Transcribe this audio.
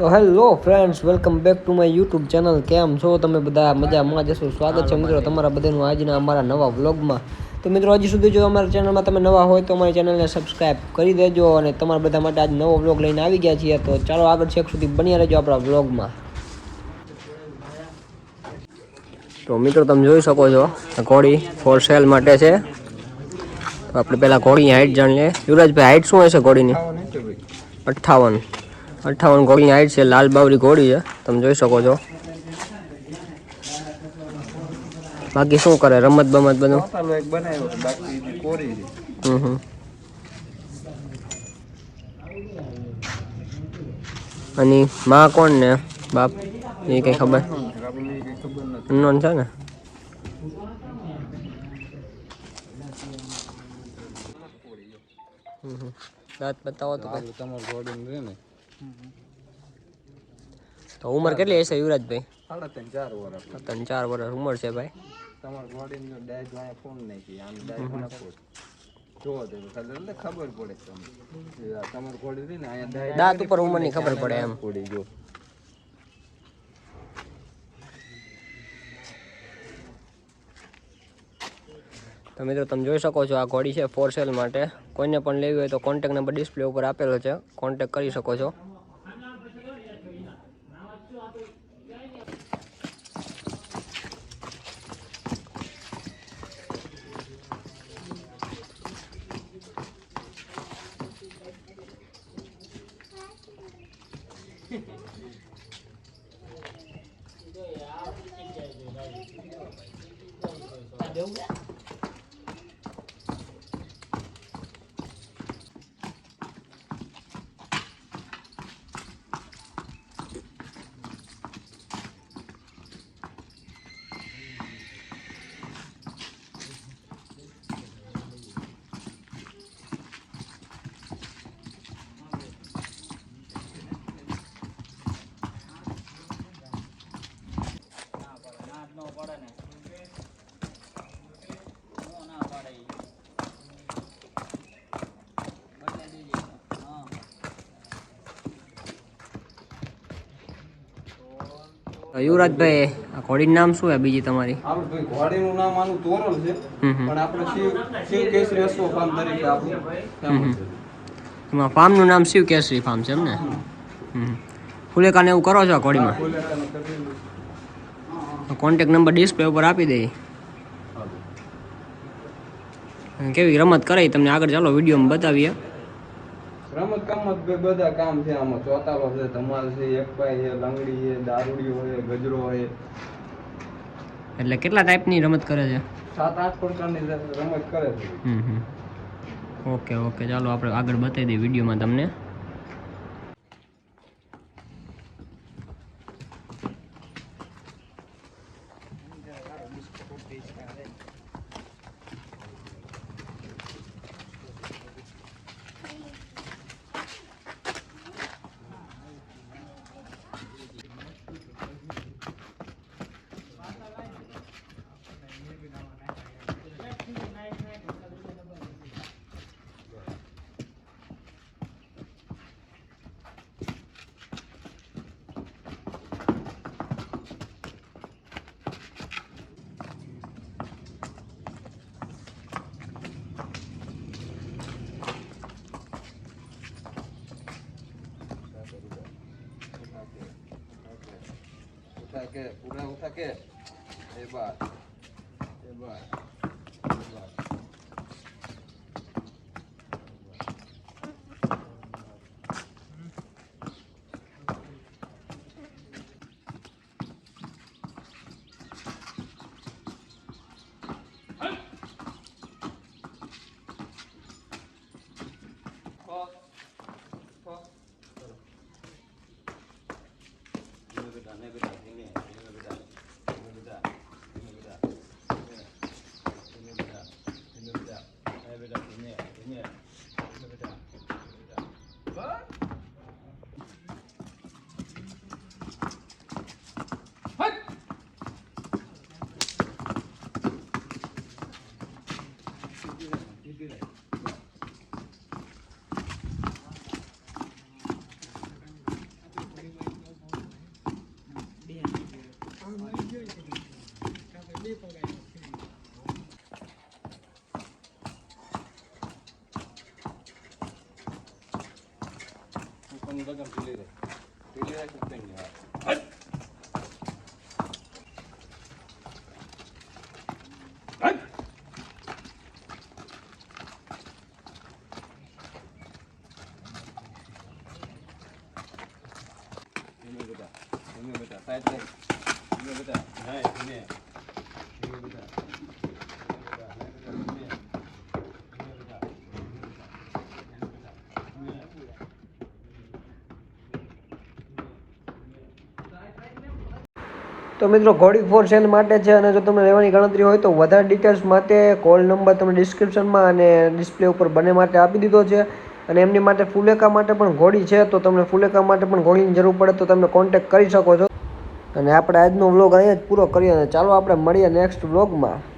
તો hello friends, welcome back to my YouTube channel. કેમ છો તમે બધા? મજામાં જશો. સ્વાગત છે મિત્રો તમારા બધાનું આજના અમારા નવા વ્લોગમાં. તો મિત્રો, હજી સુધી જો અમારા ચેનલમાં તમે નવા હોય તો અમારી ચેનલને સબસ્ક્રાઈબ કરી દેજો. અને તમારા બધા માટે આજ નવો વ્લોગ લઈને આવી ગયા છીએ. તો ચાલો આગળ છેક સુધી બન્યા રહેજો આપણા વ્લોગમાં. તો મિત્રો, તમે જોઈ શકો છો ઘોડી ફોર સેલ માટે છે. તો આપણે પહેલા ઘોડીની હાઈટ જાણી લઈએ. યુવરાજભાઈ, હાઈટ શું હશે ઘોડીની? 58 ઘોડીની હાઈટ છે. લાલ બાવરી ઘોડી છે, તમે જોઈ શકો છો. બાકી શું કરે? રમત બમત બધું અને માં કોણ ને બાપ એ કઈ ખબર અનનોન છે ને? દાંત બતાવો તો તો ઉંમર કેટલી હશે યુવરાજભાઈ? 3-4 વર્ષ ઉંમર છે ભાઈ. દાંત ઉપર ઉંમરની ખબર પડે એમ. તો મિત્રો, તમે જોઈ શકો છો આ ઘોડી છે ફોર સેલ માટે. કોઈને પણ લેવી હોય તો કોન્ટેક્ટ નંબર ડિસ્પ્લે ઉપર આપેલો છે, કોન્ટેક્ટ કરી શકો છો. યુવરાજભાઈ, આ ઘોડીનું નામ શું છે બીજી તમારી? ઘોડીનું નામ આનું તોરલ છે, પણ આપણે શિવ કેસરી અશ્વ ફાર્મ તરીકે આપણું એમાં ફાર્મનું નામ શિવ કેસરી ફાર્મ છે એમ ને? ફુલેકાને એવું કરો છો આ ઘોડીમાં? કોન્ટેક્ટ નંબર ડિસ્પ્લે ઉપર આપી દઈએ. કેવી રમત કરે તમને આગળ ચાલો વિડીયોમાં બતાવીએ. રમત ગમત બધા કામ છે આમાં. ચોતાલો છે, ધમાલ છે, એકપાઈ છે, લંગડી છે, દારૂડિયો છે, ગજરો છે. એટલે કેટલા ટાઈપની રમત કરે છે? 7-8 પ્રકારની રમત કરે છે. ઓકે ઓકે, ચાલો આપણે આગળ બતાવી દઈએ વિડીયોમાં તમને. उठा के एक बार તો મિત્રો ઘોડી ફોર સેલ માટે છે, અને જો તમને લેવાની ગણતરી હોય તો વધારે ડિટેલ્સ માટે કોલ નંબર તમને ડિસ્ક્રિપ્શનમાં અને ડિસ્પ્લે ઉપર બંને માટે આપી દીધો છે. અને એમની માટે ફુલેકા માટે પણ ઘોડી છે, તો તમને ફુલેકા માટે પણ ઘોડીની જરૂર પડે તો તમે કોન્ટેક્ટ કરી શકો છો. અને આપણે આજનો વ્લોગ અહીંયા જ પૂરો કરીએ, અને ચાલો આપણે મળીએ નેક્સ્ટ વ્લોગમાં.